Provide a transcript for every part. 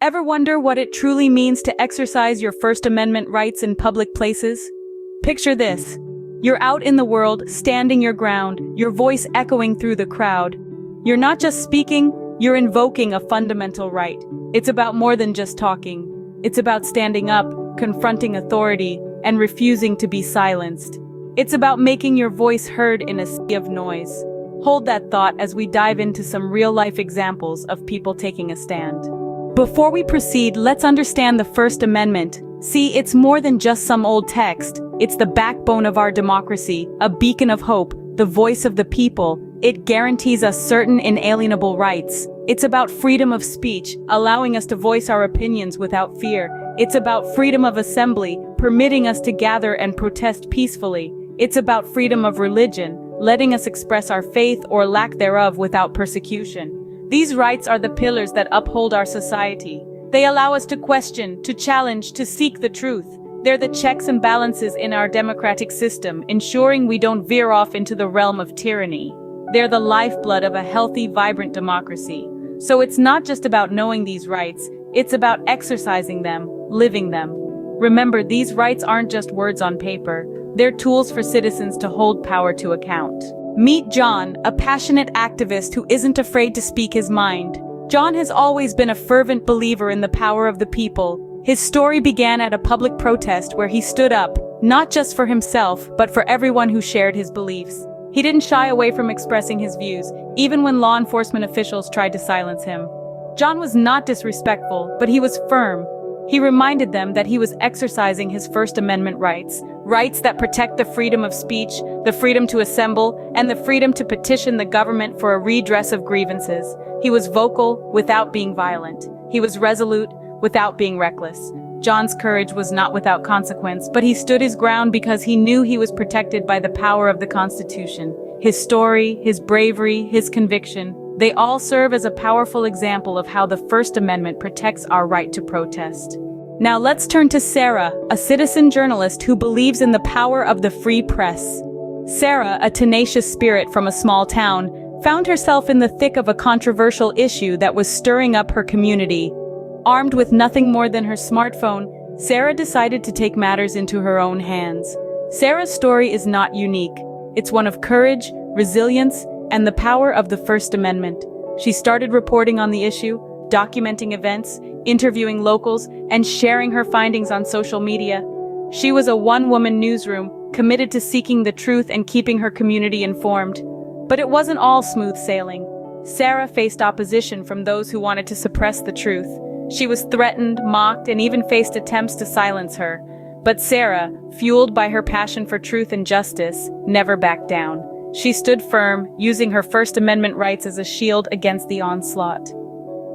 Ever wonder what it truly means to exercise your First Amendment rights in public places? Picture this. You're out in the world, standing your ground, your voice echoing through the crowd. You're not just speaking, you're invoking a fundamental right. It's about more than just talking. It's about standing up, confronting authority, and refusing to be silenced. It's about making your voice heard in a sea of noise. Hold that thought as we dive into some real-life examples of people taking a stand. Before we proceed, let's understand the First Amendment. See, it's more than just some old text. It's the backbone of our democracy, a beacon of hope, the voice of the people. It guarantees us certain inalienable rights. It's about freedom of speech, allowing us to voice our opinions without fear. It's about freedom of assembly, permitting us to gather and protest peacefully. It's about freedom of religion, letting us express our faith or lack thereof without persecution. These rights are the pillars that uphold our society. They allow us to question, to challenge, to seek the truth. They're the checks and balances in our democratic system, ensuring we don't veer off into the realm of tyranny. They're the lifeblood of a healthy, vibrant democracy. So it's not just about knowing these rights, it's about exercising them, living them. Remember, these rights aren't just words on paper. They're tools for citizens to hold power to account. Meet John, a passionate activist who isn't afraid to speak his mind. John has always been a fervent believer in the power of the people. His story began at a public protest where he stood up, not just for himself, but for everyone who shared his beliefs. He didn't shy away from expressing his views, even when law enforcement officials tried to silence him. John was not disrespectful, but he was firm. He reminded them that he was exercising his First Amendment rights, rights that protect the freedom of speech, the freedom to assemble, and the freedom to petition the government for a redress of grievances. He was vocal without being violent. He was resolute without being reckless. John's courage was not without consequence, but he stood his ground because he knew he was protected by the power of the Constitution. His story, his bravery, his conviction, they all serve as a powerful example of how the First Amendment protects our right to protest. Now let's turn to Sarah, a citizen journalist who believes in the power of the free press. Sarah, a tenacious spirit from a small town, found herself in the thick of a controversial issue that was stirring up her community. Armed with nothing more than her smartphone, Sarah decided to take matters into her own hands. Sarah's story is not unique. It's one of courage, resilience, and the power of the First Amendment. She started reporting on the issue, documenting events, interviewing locals, and sharing her findings on social media. She was a one-woman newsroom, committed to seeking the truth and keeping her community informed. But it wasn't all smooth sailing. Sarah faced opposition from those who wanted to suppress the truth. She was threatened, mocked, and even faced attempts to silence her. But Sarah, fueled by her passion for truth and justice, never backed down. She stood firm, using her First Amendment rights as a shield against the onslaught.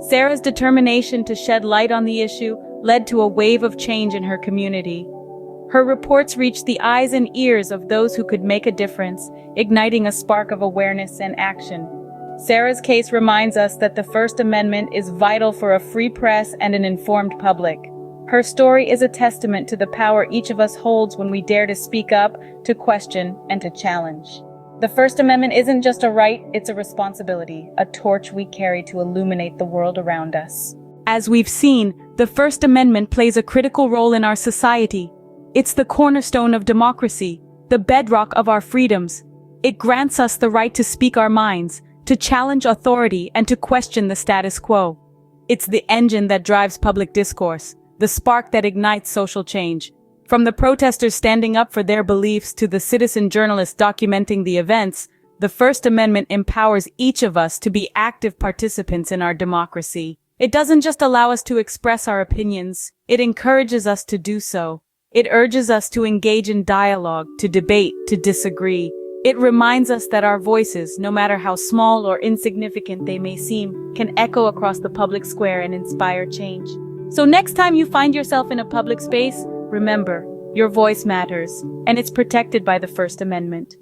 Sarah's determination to shed light on the issue led to a wave of change in her community. Her reports reached the eyes and ears of those who could make a difference, igniting a spark of awareness and action. Sarah's case reminds us that the First Amendment is vital for a free press and an informed public. Her story is a testament to the power each of us holds when we dare to speak up, to question, and to challenge. The First Amendment isn't just a right, it's a responsibility, a torch we carry to illuminate the world around us. As we've seen, the First Amendment plays a critical role in our society. It's the cornerstone of democracy, the bedrock of our freedoms. It grants us the right to speak our minds, to challenge authority, and to question the status quo. It's the engine that drives public discourse, the spark that ignites social change. From the protesters standing up for their beliefs to the citizen journalists documenting the events, the First Amendment empowers each of us to be active participants in our democracy. It doesn't just allow us to express our opinions, it encourages us to do so. It urges us to engage in dialogue, to debate, to disagree. It reminds us that our voices, no matter how small or insignificant they may seem, can echo across the public square and inspire change. So next time you find yourself in a public space, remember, your voice matters, and it's protected by the First Amendment.